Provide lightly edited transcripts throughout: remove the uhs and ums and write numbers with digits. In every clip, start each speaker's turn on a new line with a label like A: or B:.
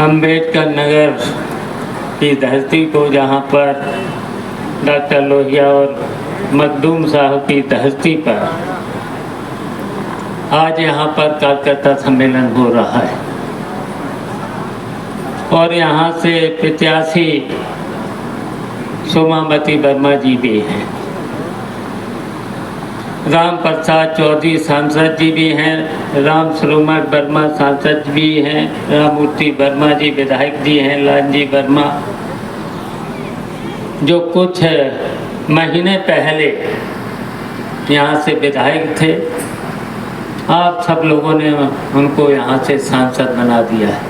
A: अम्बेडकर नगर की धरती को, जहाँ पर डॉक्टर लोहिया और मखदूम साहब की धरती पर आज यहाँ पर कार्यकर्ता सम्मेलन हो रहा है और यहाँ से प्रत्याशी सोमावती वर्मा जी भी हैं, राम प्रसाद चौधरी सांसद जी भी हैं, राम सरोवर वर्मा सांसद भी हैं, राममूर्ति वर्मा जी विधायक जी हैं, लालजी वर्मा जो कुछ महीने पहले यहाँ से विधायक थे। आप सब लोगों ने उनको यहाँ से सांसद बना दिया है।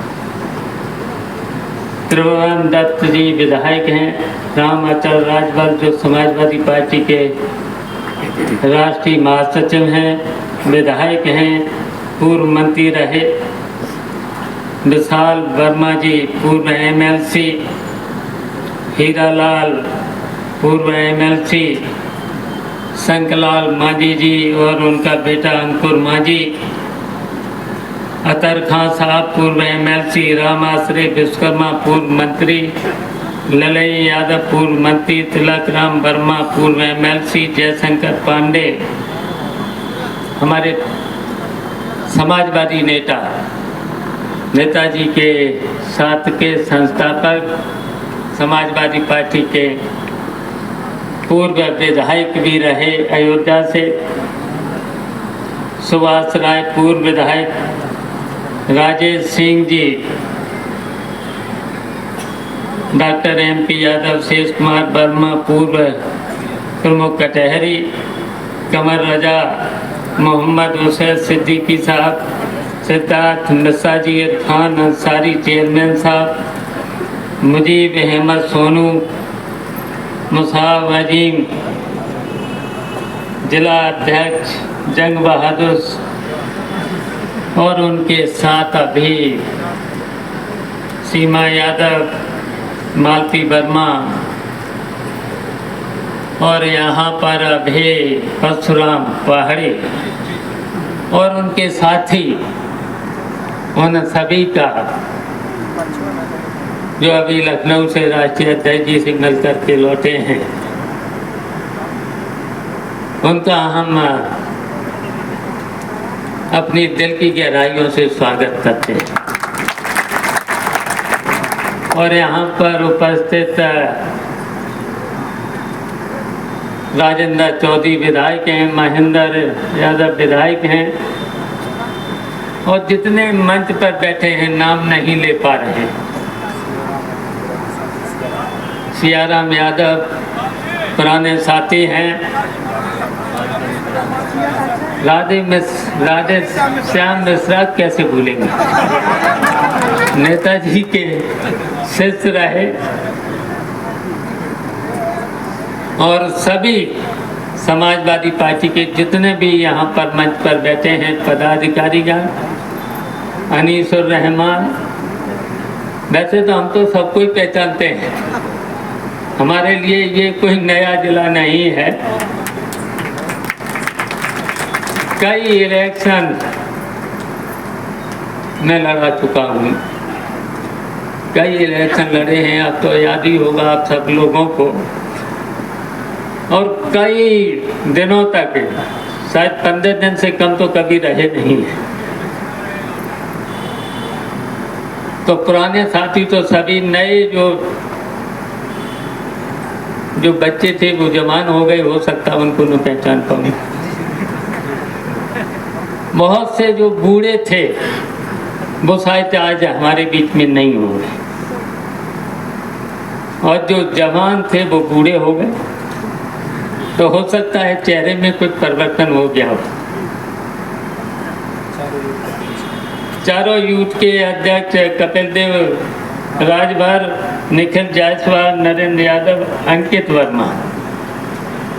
A: त्रिभुवन दत्त जी विधायक हैं, रामाचल राजभर जो समाजवादी पार्टी के राष्ट्रीय महासचिव हैं, विधायक हैं, पूर्व मंत्री रहे। विशाल वर्मा जी पूर्व एमएलसी, हीरालाल पूर्व एमएलसी, शंकरलाल मांझी जी और उनका बेटा अंकुर मांझी, अतर खां साहब पूर्व एमएलसी, रामाश्रय विश्वकर्मा पूर्व मंत्री, ललई यादव पूर्व मंत्री, तिलक राम वर्मा पूर्व एमएलसी, जयशंकर पांडे हमारे समाजवादी नेताजी के साथ के संस्थापक, समाजवादी पार्टी के पूर्व विधायक भी रहे अयोध्या से, सुभाष राय पूर्व विधायक, राजेश सिंह जी, डॉक्टर एमपी यादव, शेष कुमार वर्मा पूर्व प्रमुख कटहरी, कमर रजा, मोहम्मद हुसैन सिद्दीकी साहब, सिद्धार्थ मिश्रा जी, खान अंसारी चेयरमैन साहब, मुजीब अहमद सोनू, मुसाब अजीम जिला अध्यक्ष, जंग बहादुर और उनके साथ अभी सीमा यादव, मालती वर्मा और यहाँ पर अभी परशुराम पहाड़ी और उनके साथी, उन सभी का जो अभी लखनऊ से राष्ट्रीय अध्यक्ष जी से मिल करके लौटे हैं, उनका हम अपनी दिल की गहराइयों से स्वागत करते हैं। और यहाँ पर उपस्थित राजेंद्र चौधरी विधायक हैं, महेंद्र यादव विधायक हैं और जितने मंच पर बैठे हैं नाम नहीं ले पा रहे हैं। सियाराम यादव पुराने साथी हैं, राधे श्याम मिश्रा कैसे भूलेंगे, नेताजी के शिष्य रहे और सभी समाजवादी पार्टी के जितने भी यहाँ पर मंच पर बैठे हैं पदाधिकारीगण, अनीसुर रहमान, वैसे तो हम तो सबको ही पहचानते हैं, हमारे लिए ये कोई नया जिला नहीं है। कई इलेक्शन में लड़ा चुका हूँ, कई इलेक्शन लड़े हैं, अब तो याद ही होगा आप सब लोगों को, और कई दिनों तक, शायद 15 दिन से कम तो कभी रहे नहीं है। तो पुराने साथी तो सभी, नए जो बच्चे थे वो जवान हो गए, हो सकता उनको न पहचान पाऊँ। बहुत से जो बूढ़े थे वो शायद आज हमारे बीच में नहीं होंगे और जो जवान थे वो बूढ़े हो गए, तो हो सकता है चेहरे में कुछ परिवर्तन हो गया हो। चारों यूथ के अध्यक्ष कपिल देव राजभर, निखिल जायसवाल, नरेंद्र यादव, अंकित वर्मा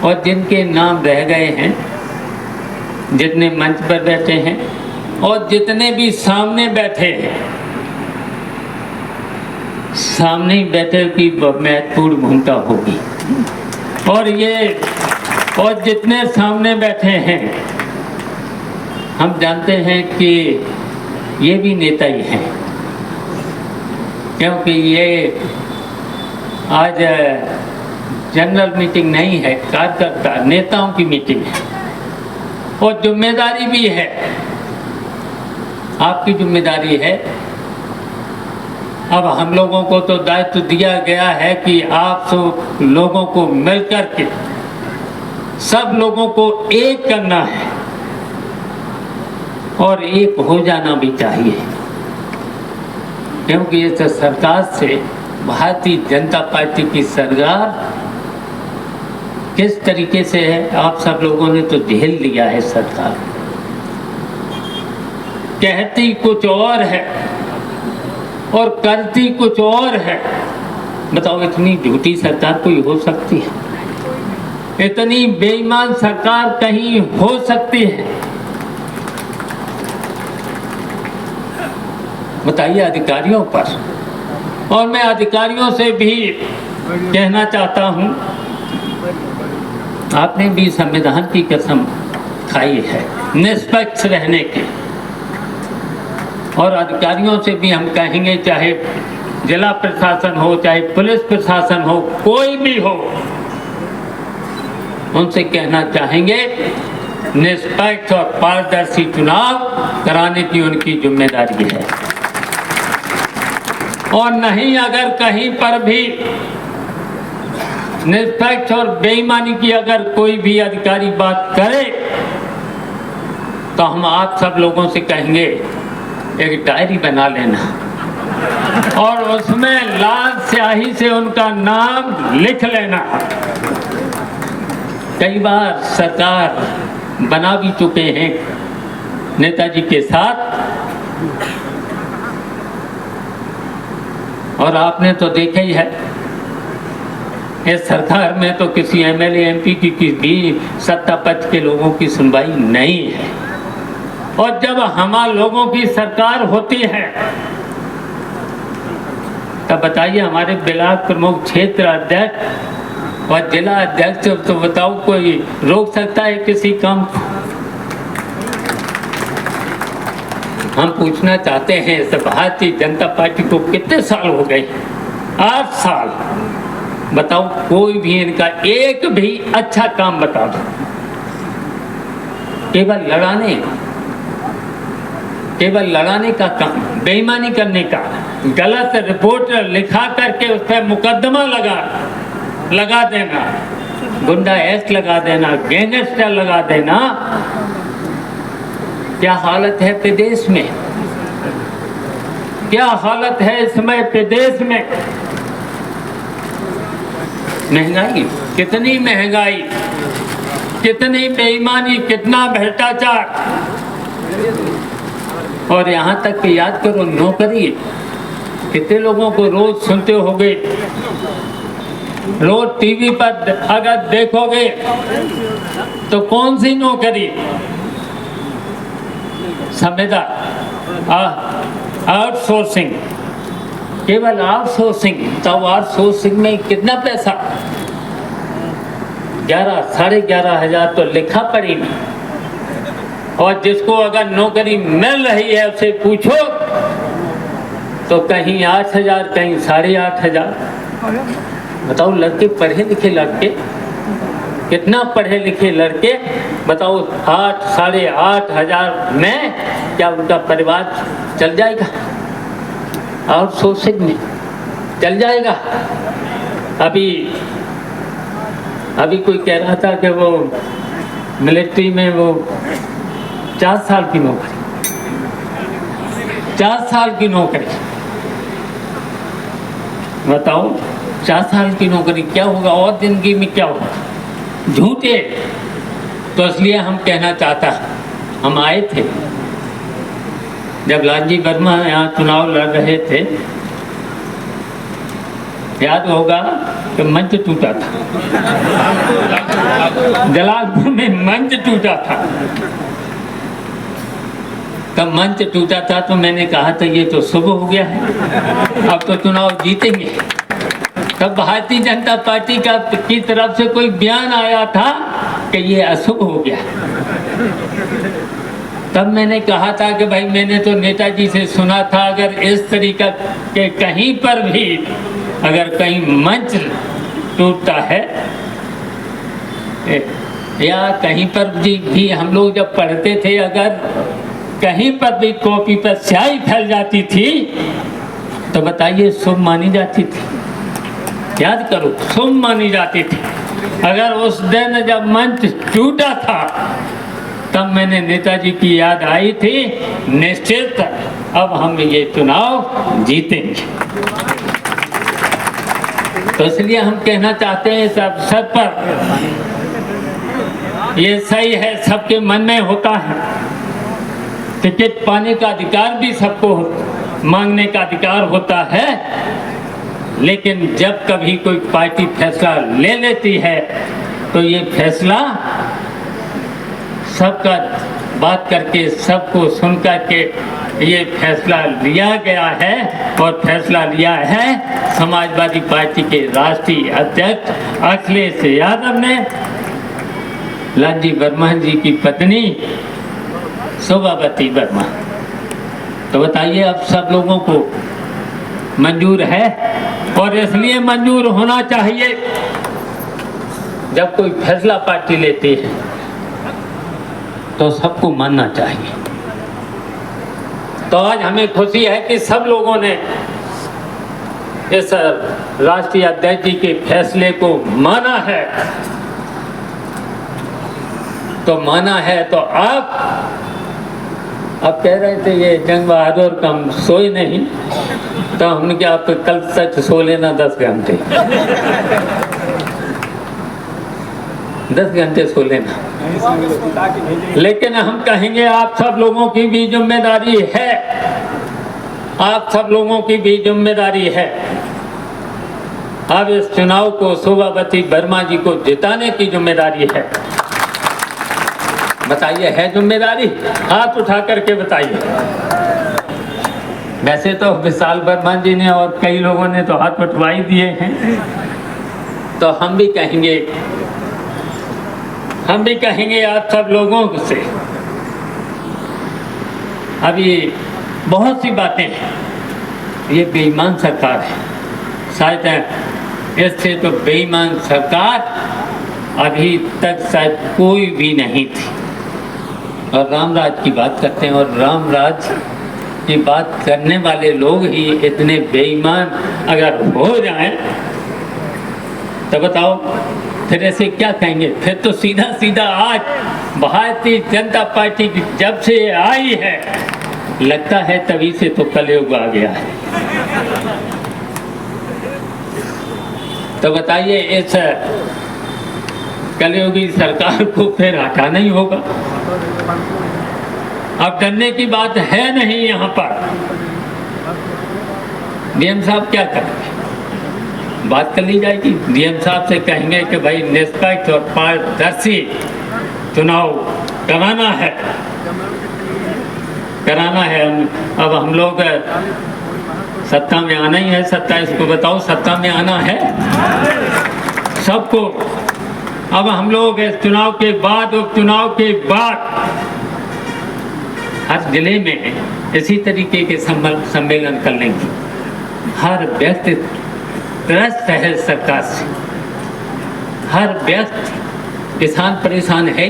A: और जिनके नाम रह गए हैं, जितने मंच पर बैठे हैं और जितने भी सामने बैठे हैं, सामने बैठे की महत्वपूर्ण भूमिका होगी। और जितने सामने बैठे हैं हम जानते हैं कि ये भी नेता ही हैं, क्योंकि ये आज जनरल मीटिंग नहीं है, कार्यकर्ता नेताओं की मीटिंग है और जिम्मेदारी भी है, आपकी जिम्मेदारी है। अब हम लोगों को तो दायित्व दिया गया है कि आप सब लोगों को मिलकर के सब लोगों को एक करना है और एक हो जाना भी चाहिए, क्योंकि ये तो सरकार से भारतीय जनता पार्टी की सरकार किस तरीके से है, आप सब लोगों ने तो झेल लिया है। सरकार कहती कुछ और है और करती कुछ और है। बताओ, इतनी झूठी सरकार कोई हो सकती है? इतनी बेईमान सरकार कहीं हो सकती है? बताइए अधिकारियों पर। और मैं अधिकारियों से भी कहना चाहता हूं, आपने भी संविधान की कसम खाई है निष्पक्ष रहने की, और अधिकारियों से भी हम कहेंगे, चाहे जिला प्रशासन हो, चाहे पुलिस प्रशासन हो, कोई भी हो, उनसे कहना चाहेंगे निष्पक्ष और पारदर्शी चुनाव कराने की उनकी जिम्मेदारी है। और नहीं, अगर कहीं पर भी निष्पक्ष और बेईमानी की अगर कोई भी अधिकारी बात करे तो हम आप सब लोगों से कहेंगे एक डायरी बना लेना और उसमें लाल स्याही से उनका नाम लिख लेना। कई बार सरकार बना भी चुके हैं नेताजी के साथ, और आपने तो देखा ही है इस सरकार में तो किसी एमएलए एमपी की भी सत्ता पक्ष के लोगों की सुनवाई नहीं है। और जब हमारे लोगों की सरकार होती है तब बताइए, हमारे ब्लॉक प्रमुख, क्षेत्र अध्यक्ष और जिला अध्यक्ष, तो बताओ कोई रोक सकता है किसी काम को? हम पूछना चाहते हैं, इस भारतीय जनता पार्टी को कितने साल हो गए? 8 साल। बताओ, कोई भी इनका एक भी अच्छा काम बता दो। केवल लड़ाने का काम, बेईमानी करने का, गलत रिपोर्ट लिखा करके उस पर मुकदमा लगा देना, गुंडा एक्ट लगा देना, गैंगस्टर लगा देना। क्या हालत है प्रदेश में? क्या हालत है इस समय प्रदेश में? महंगाई, कितनी महंगाई, कितनी बेईमानी, कितना भ्रष्टाचार। और यहाँ तक कि याद करो, नौकरी, कितने लोगों को रोज सुनते होगे, रोज टीवी पर अगर देखोगे तो कौन सी नौकरी? संविदा, आउटसोर्सिंग, केवल आउटसोर्सिंग। तो आउटसोर्सिंग में कितना पैसा? 11, 11,500 तो लिखा पड़ी में। और जिसको अगर नौकरी मिल रही है उसे पूछो तो कहीं 8,000, कहीं 8,500। बताओ, लड़के पढ़े लिखे लड़के, कितना पढ़े लिखे लड़के, बताओ 8, 8,500 में क्या उनका परिवार चल जाएगा? आउटसोर्सिंग में चल जाएगा? अभी कोई कह रहा था कि वो मिलिट्री में वो 4 साल की नौकरी, 4 साल की नौकरी। बताओ, 4 साल की नौकरी क्या होगा और जिंदगी में क्या होगा? झूठे। तो इसलिए हम कहना चाहता, हम आए थे जब लालजी वर्मा यहाँ चुनाव लड़ रहे थे, याद होगा कि मंच टूटा था, जलालपुर में मंच टूटा था। तब मंच टूटा था तो मैंने कहा था ये तो शुभ हो गया है, अब तो चुनाव जीतेंगे। तब भारतीय जनता पार्टी की तरफ से कोई बयान आया था कि ये अशुभ हो गया। तब मैंने कहा था कि भाई मैंने तो नेताजी से सुना था, अगर इस तरीका के कहीं पर भी अगर कहीं मंच टूटता है या कहीं पर भी हम लोग जब पढ़ते थे, अगर कहीं पर भी कॉपी पर स्याही फैल जाती थी तो बताइए शुभ मानी जाती थी। याद करो, शुभ मानी जाती थी। अगर उस दिन जब मंच टूटा था तब मैंने नेताजी की याद आई थी, निश्चित अब हम ये चुनाव जीतेंगे। तो इसलिए हम कहना चाहते हैं इस अवसर पर, ये सही है, सबके मन में होता है, टिकट पाने का अधिकार भी सबको मांगने का अधिकार होता है, लेकिन जब कभी कोई पार्टी फैसला ले लेती है तो ये फैसला सबका बात करके, सबको सुन करके ये फैसला लिया गया है। और फैसला लिया है समाजवादी पार्टी के राष्ट्रीय अध्यक्ष अखिलेश यादव ने लालजी वर्मा जी की पत्नी शोभावती वर्मा। तो बताइए अब सब लोगों को मंजूर है, और इसलिए मंजूर होना चाहिए जब कोई फैसला पार्टी लेती है तो सबको मानना चाहिए। तो आज हमें खुशी है कि सब लोगों ने इस राष्ट्रीय अध्यक्ष जी के फैसले को माना है। तो माना है तो आप कह रहे थे ये जंग बहादुर कम सोए नहीं, तो हमने क्या आप कल तक सो लेना 10 घंटे 10 घंटे सो लेना। लेकिन हम कहेंगे आप सब लोगों की भी जिम्मेदारी है, आप सब लोगों की भी जिम्मेदारी है। अब इस चुनाव को शोभावती वर्मा जी को जिताने की जिम्मेदारी है। बताइए, है जिम्मेदारी? हाथ उठा करके बताइए। वैसे तो विशाल वर्मा जी ने और कई लोगों ने तो हाथ उठवा ही दिए हैं, तो हम भी कहेंगे आप सब लोगों से, अभी बहुत सी बातें हैं, ये बेईमान सरकार है, शायद इससे तो बेईमान सरकार अभी तक शायद कोई भी नहीं थी। और रामराज की बात करते हैं, और रामराज की बात करने वाले लोग ही इतने बेईमान अगर हो जाएं तो बताओ फिर ऐसे क्या कहेंगे? फिर तो सीधा सीधा आज भारतीय जनता पार्टी जब से आई है, लगता है तभी से तो कलयुग आ गया है। तो बताइए, इस कलयुगी सरकार को फिर हटाना ही होगा। अब डरने की बात है नहीं। यहाँ पर डीएम साहब क्या करेंगे? बात कर ली जाएगी। डीएम साहब से कहेंगे कि भाई निष्पक्ष और पारदर्शी चुनाव कराना है। अब हम लोग सत्ता में आना ही है। 27 को बताओ, सत्ता में आना है सबको। अब हम लोग इस चुनाव के बाद, उपचुनाव के बाद हर जिले में इसी तरीके के सम्मेलन कर लेंगे। हर व्यक्ति त्रस्त है सरकार से, हर व्यक्ति किसान परेशान है।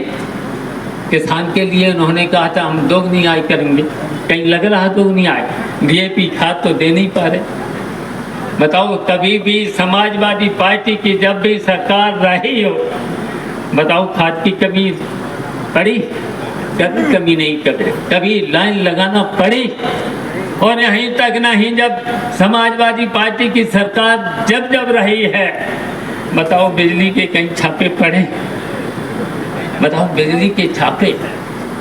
A: किसान के लिए उन्होंने कहा था हम दोगुनी आय करेंगे, कहीं लग रहा दोगुनी आय, डीएपी खाद तो दे नहीं पा रहे। बताओ, कभी भी समाजवादी पार्टी की जब भी सरकार रही हो, बताओ खाद की कमी पड़ी? कभी कमी नहीं करे, कभी लाइन लगाना पड़ी। और यहीं तक नहीं, जब समाजवादी पार्टी की सरकार जब रही है, बताओ बिजली के कहीं छापे पड़े? बताओ, बिजली के छापे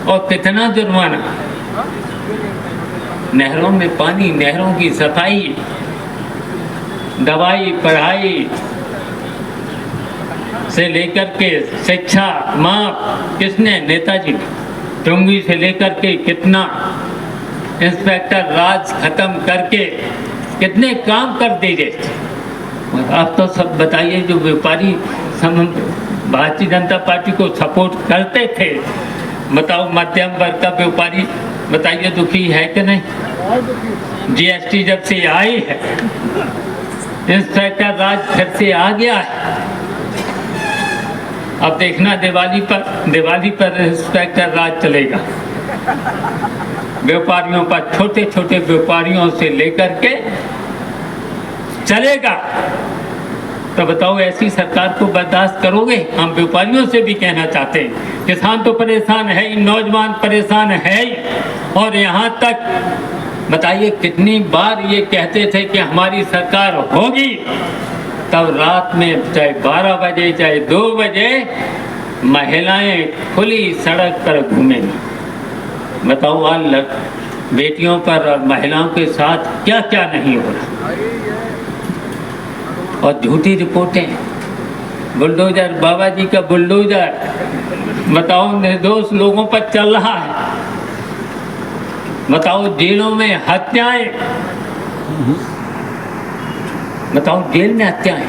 A: और कितना जुर्माना। नहरों में पानी, नहरों की सफाई, दवाई, पढ़ाई से लेकर के शिक्षा माफ किसने? नेताजी। चुंगी से लेकर के कितना इंस्पेक्टर राज खत्म करके कितने काम कर दिए। अब तो सब बताइए, जो व्यापारी भारतीय जनता पार्टी को सपोर्ट करते थे, बताओ मध्यम वर्ग का व्यापारी बताइए दुखी है कि नहीं? जीएसटी जब से आई है, इंस्पेक्टर राज फिर से आ गया है। अब देखना दिवाली पर इंस्पेक्टर राज चलेगा व्यापारियों पर, छोटे छोटे व्यापारियों से लेकर के चलेगा। तो बताओ ऐसी सरकार को बर्दाश्त करोगे? हम व्यापारियों से भी कहना चाहते हैं, किसान तो परेशान है ही, नौजवान परेशान है ही, और यहाँ तक बताइए कितनी बार ये कहते थे कि हमारी सरकार होगी, तब रात में चाहे 12 बजे चाहे 2 बजे महिलाएं खुली सड़क पर घूमेंगी। बताओ आज बेटियों पर और महिलाओं के साथ क्या क्या नहीं हो रहा। और झूठी रिपोर्टें, बुलडोजर, बाबा जी का बुलडोजर बताओ निर्दोष लोगों पर चल रहा है। बताओ जेलों में हत्याएं, बताओ जेल में हत्याएं,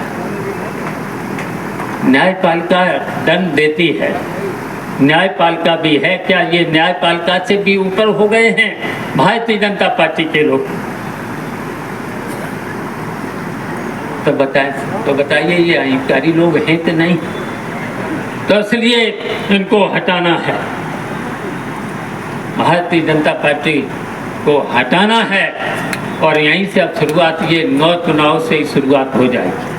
A: न्यायपालिका दंड देती है। न्यायपालिका भी है क्या? ये न्यायपालिका से भी ऊपर हो गए हैं भारतीय जनता पार्टी के लोग। तो बताइए ये अहंकारी लोग हैं कि नहीं? तो इसलिए इनको हटाना है, भारतीय जनता पार्टी को हटाना है। और यहीं से अब शुरुआत, ये 9 चुनाव से ही शुरुआत हो जाएगी।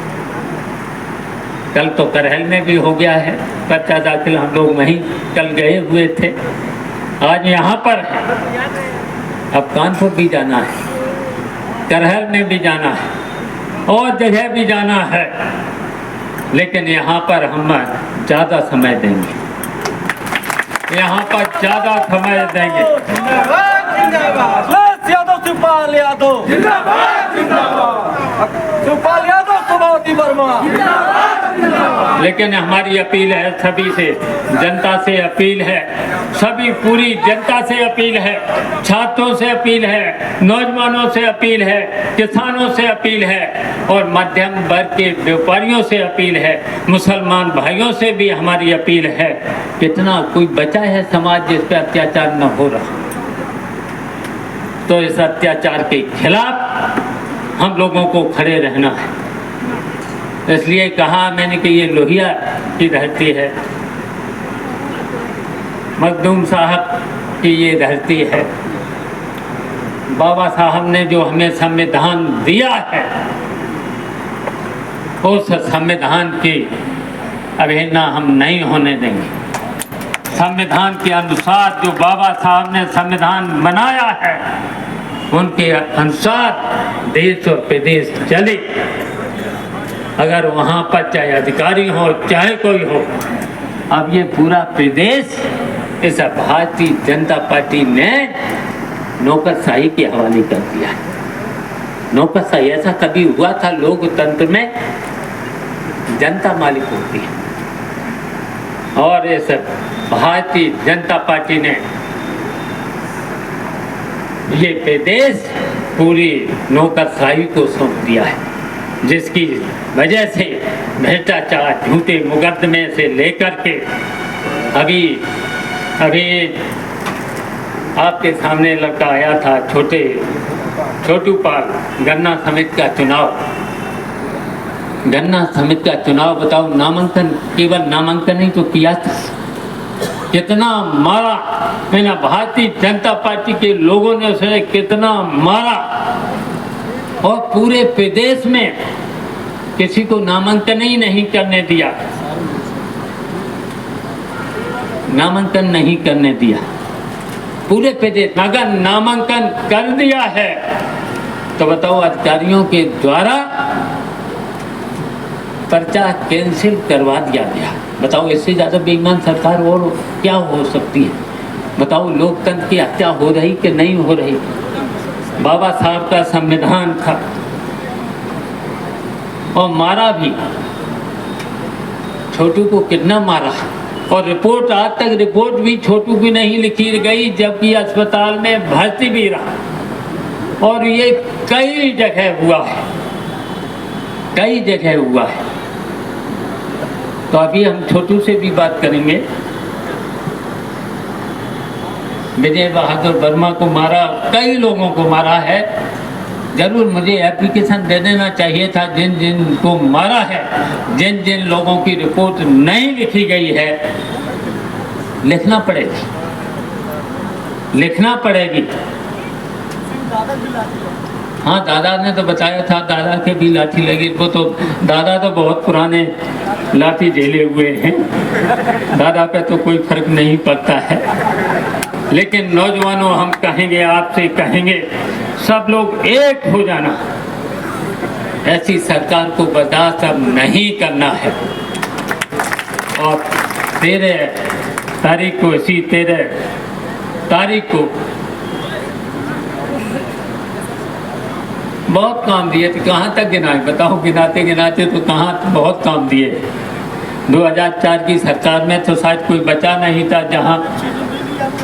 A: कल तो करहल में भी हो गया है पर्चा दाखिल, हम लोग वहीं कल गए हुए थे, आज यहाँ पर है। अब कानपुर भी जाना है, करहल में भी जाना है, और जगह भी जाना है, लेकिन यहाँ पर हम ज़्यादा समय देंगे, यहाँ पर ज़्यादा समय देंगे।
B: सुपाल यादव जिंदाबाद, सुपाल यादव, सुभावती वर्मा।
A: लेकिन हमारी अपील है सभी से, जनता से अपील है, सभी पूरी जनता से अपील है, छात्रों से अपील है, नौजवानों से अपील है, किसानों से अपील है, और मध्यम वर्ग के व्यापारियों से अपील है, मुसलमान भाइयों से भी हमारी अपील है। कितना कोई बचा है समाज जिस पर अत्याचार न हो रहा? तो इस अत्याचार के खिलाफ हम लोगों को खड़े रहना है। इसलिए कहा मैंने कि ये लोहिया की धरती है, मखदूम साहब की ये धरती है। बाबा साहब ने जो हमें संविधान दिया है, उस संविधान की अवहेलना हम नहीं होने देंगे। संविधान के अनुसार जो बाबा साहब ने संविधान बनाया है, उनके अनुसार देश और प्रदेश चले। अगर वहाँ पर चाहे अधिकारी हो चाहे कोई हो, अब ये पूरा प्रदेश इस भारतीय जनता पार्टी ने नौकरशाही के हवाले कर दिया है। नौकरशाही ऐसा कभी हुआ था लोकतंत्र में? जनता मालिक होती है, और इस भारतीय जनता पार्टी ने ये प्रदेश पूरी नौकरशाही को सौंप दिया है, जिसकी वजह से भ्रष्टाचार, झूठे मुकदमे से लेकर के अभी आपके सामने लड़का आया था छोटू पाल, गन्ना समिति का चुनाव बताओ, नामांकन, केवल नामांकन ही तो किया था, कितना मारा मैंने भारतीय जनता पार्टी के लोगों ने उसे कितना मारा, और पूरे प्रदेश में किसी को नामांकन ही नहीं करने दिया, नामांकन नहीं करने दिया पूरे प्रदेश। अगर नामांकन कर दिया है तो बताओ अधिकारियों के द्वारा पर्चा कैंसिल करवा दिया गया। बताओ इससे ज़्यादा बेईमान सरकार और क्या हो सकती है? बताओ लोकतंत्र की हत्या हो रही कि नहीं हो रही? बाबा साहब का संविधान था, और मारा भी, छोटू को कितना मारा, और रिपोर्ट आज तक रिपोर्ट भी छोटू की नहीं लिखी गई, जबकि अस्पताल में भर्ती भी रहा। और ये कई जगह हुआ है, कई जगह हुआ है। तो अभी हम छोटू से भी बात करेंगे। विजय बहादुर वर्मा को मारा, कई लोगों को मारा है। जरूर मुझे एप्लीकेशन दे देना चाहिए था जिन जिन को मारा है, जिन जिन लोगों की रिपोर्ट नहीं लिखी गई है, लिखना पड़ेगी, लिखना पड़ेगी। हाँ, दादा ने तो बताया था, दादा के भी लाठी लगी। वो तो दादा तो बहुत पुराने लाठी झेले हुए हैं, दादा पे तो कोई फर्क नहीं पड़ता है। लेकिन नौजवानों, हम कहेंगे, आपसे कहेंगे, सब लोग एक हो जाना। ऐसी सरकार को बर्दाश्त अब नहीं करना है। और 13 तारीख को, इसी 13 तारीख को बहुत काम दिए थे। कहाँ तक गिनाए बताओ, गिनाते गिनाते तो कहाँ बहुत काम दिए। 2004 की सरकार में तो शायद कोई बचा नहीं था,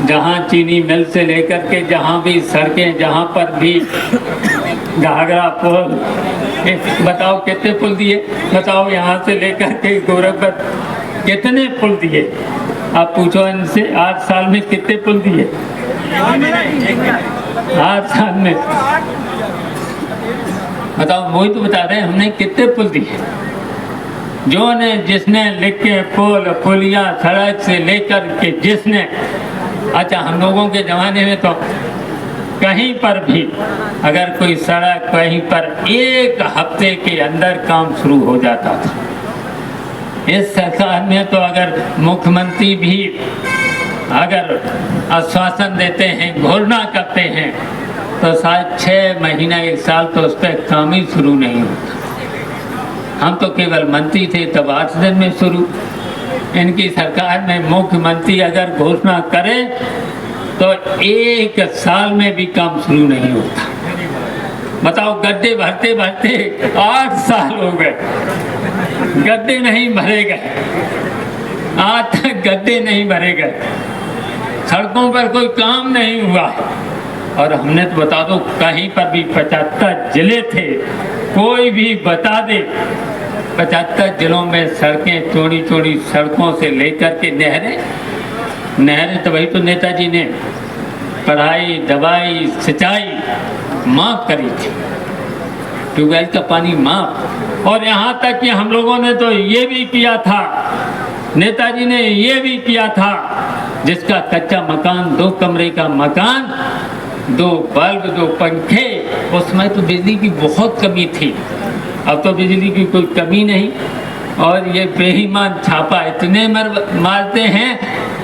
A: जहाँ चीनी मिल से लेकर के जहाँ भी सड़कें, जहाँ पर भी घाघरा पुल, बताओ कितने पुल दिए, बताओ यहाँ से लेकर के गोरखपुर कितने पुल दिए। आप पूछो इनसे, 8 साल में कितने पुल दिए? 8 साल में बताओ, वही तो बता रहे हैं हमने कितने पुल दिए। जो ने जिसने लिख के पुल पुलिया सड़क से लेकर के जिसने, अच्छा हम लोगों के ज़माने में तो कहीं पर भी अगर कोई सड़क कहीं पर 1 हफ्ते के अंदर काम शुरू हो जाता था। इस सरकार में तो अगर मुख्यमंत्री भी अगर आश्वासन देते हैं, घोषणा करते हैं, तो शायद 6 महीना 1 साल तो उस पर काम ही शुरू नहीं होता। हम तो केवल मंत्री थे तब 8 दिन में शुरू। इनकी सरकार में मुख्यमंत्री अगर घोषणा करे तो 1 साल में भी काम शुरू नहीं होता। बताओ, गड्ढे भरते भरते 8 साल हो गए, गड्ढे नहीं भरे गए, आज तक गड्ढे नहीं भरे गए, सड़कों पर कोई काम नहीं हुआ है। और हमने तो बता दो, कहीं पर भी 75 जिले थे, कोई भी बता दे 75 जिलों में सड़कें, चौड़ी चौड़ी सड़कों से लेकर के नहरें तो वही तो नेताजी ने पढ़ाई, दवाई, सिंचाई माफ करी थी, ट्यूबवेल का पानी माफ। और यहाँ तक कि हम लोगों ने तो ये भी किया था, नेताजी ने ये भी किया था, जिसका कच्चा मकान, 2 कमरे का मकान, 2 बल्ब, 2 पंखे, उसमें तो बिजली की बहुत कमी थी। अब तो बिजली की कोई कमी नहीं। और ये बेईमान छापा इतने मारते हैं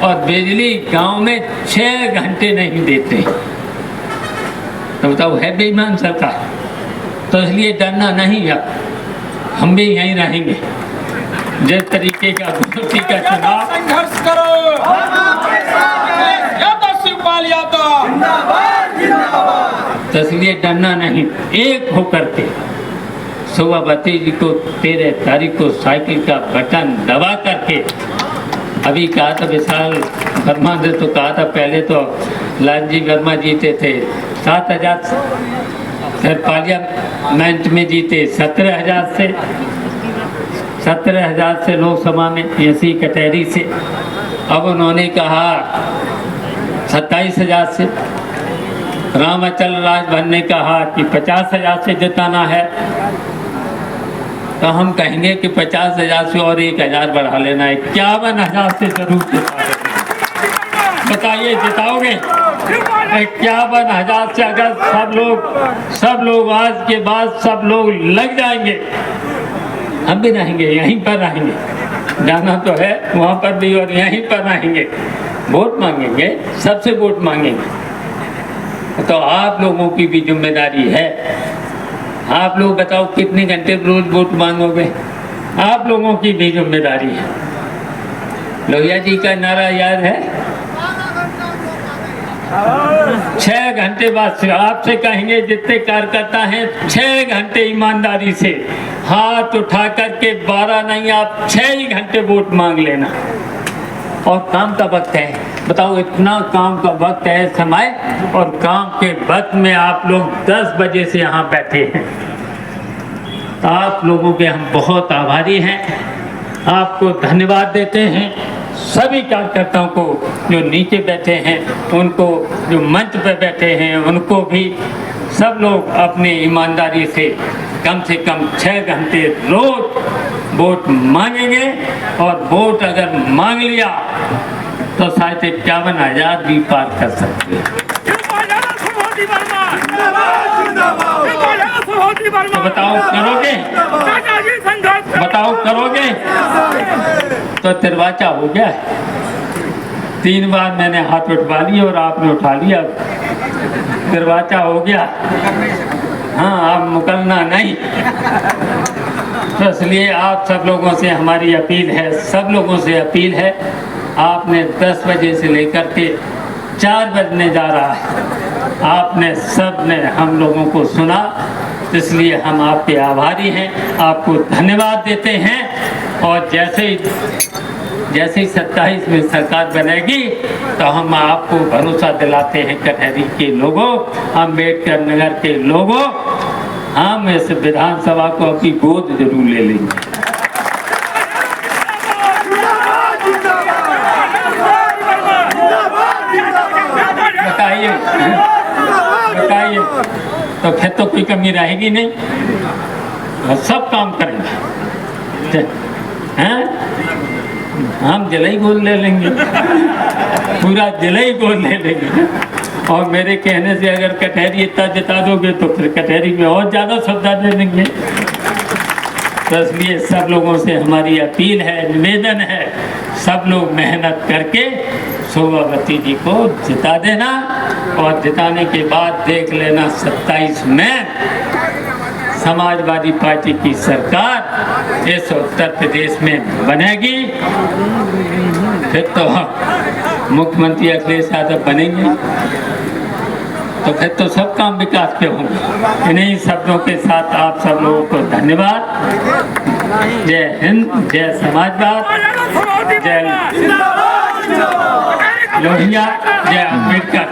A: और बिजली गांव में 6 घंटे नहीं देते। तो बताओ, है बेईमान सरकार। तो इसलिए डरना नहीं है, हम भी यहीं रहेंगे। जिस तरीके का घोषी का चुनाव,
B: संघर्ष करो, यादव शिवपाल यादव जिंदाबाद जिंदाबाद।
A: तो इसलिए डरना नहीं, एक होकर के शोभावती जी को 13 तारीख को साइकिल का बटन दबा करके, अभी कहा था विशाल वर्मा ने तो कहा था, पहले तो लालजी वर्मा जीते थे 7,000 से, फिर पार्लियामेंट में जीते 17,000 से लोकसभा में, ऐसी कटहरी से। अब उन्होंने कहा 27,000 से। रामाचल राजभर ने कहा कि 50,000 से जिताना है। तो हम कहेंगे कि 50,000 से और 1,000 बढ़ा लेना है, 51,000 से जरूर जिताओगे। बताइए, जिताओगे? 51,000 से अगर सब लोग आज के बाद सब लोग लग जाएंगे, हम भी रहेंगे, यहीं पर रहेंगे। जाना तो है वहाँ पर भी और यहीं पर रहेंगे। वोट मांगेंगे, सबसे वोट मांगेंगे। तो आप लोगों की भी जिम्मेदारी है। आप लोग बताओ कितने घंटे रोज वोट मांगोगे? आप लोगों की भी जिम्मेदारी है। लोहिया जी का नारा याद है? 6 घंटे बाद से आपसे कहेंगे, जितने कार्यकर्ता हैं, 6 घंटे ईमानदारी से हाथ उठा करके 12 नहीं, आप 6 ही घंटे वोट मांग लेना। और काम का वक्त है, बताओ, इतना काम का वक्त है समय, और काम के वक्त में आप लोग 10 बजे से यहाँ बैठे हैं। तो आप लोगों के हम बहुत आभारी हैं, आपको धन्यवाद देते हैं। सभी कार्यकर्ताओं को, जो नीचे बैठे हैं उनको, जो मंच पर बैठे हैं उनको भी, सब लोग अपनी ईमानदारी से कम 6 घंटे रोज वोट मांगेंगे। और वोट अगर मांग लिया तो शायद 51,000 भी पार कर सकते हैं। तो बताओ करोगे? बताओ करोगे? तो तिरवाचा हो गया है। 3 बार मैंने हाथ उठवा लिया और आपने उठा लिया, तिरवाचा हो गया। हाँ, आप मुकलना नहीं। तो इसलिए आप सब लोगों से हमारी अपील है, सब लोगों से अपील है, आपने 10 बजे से लेकर के 4 बजने जा रहा है, आपने सब ने हम लोगों को सुना, इसलिए हम आपके आभारी हैं, आपको धन्यवाद देते हैं। और जैसे ही 27 में सरकार बनेगी तो हम आपको भरोसा दिलाते हैं, कटहरी के लोगों, अम्बेडकर नगर के लोगों, हम इस विधानसभा को अपनी गोद जरूर ले लेंगे। बताइए बताइए, तो फिर तो कोई कमी रहेगी नहीं, और सब काम करेंगे हैं। हम जिला ही गोद ले लेंगे, पूरा जिला ही गोद ले लेंगे। और मेरे कहने से अगर कटहरी इतना जिता दोगे तो फिर कटहरी में और ज़्यादा सुविधा दे देंगे। तो इसलिए सब लोगों से हमारी अपील है, निवेदन है, सब लोग मेहनत करके शोभावती जी को जिता देना। और जिताने के बाद देख लेना 27 में समाजवादी पार्टी की सरकार इस उत्तर प्रदेश में बनेगी। फिर तो मुख्यमंत्री अखिलेश यादव बनेंगे, तो फिर तो सब काम विकास पे होंगे। इन्हीं शब्दों के साथ आप सब लोगों को धन्यवाद। जय हिंद, जय समाजवाद, जय लोहिया, जय अम्बेडकर।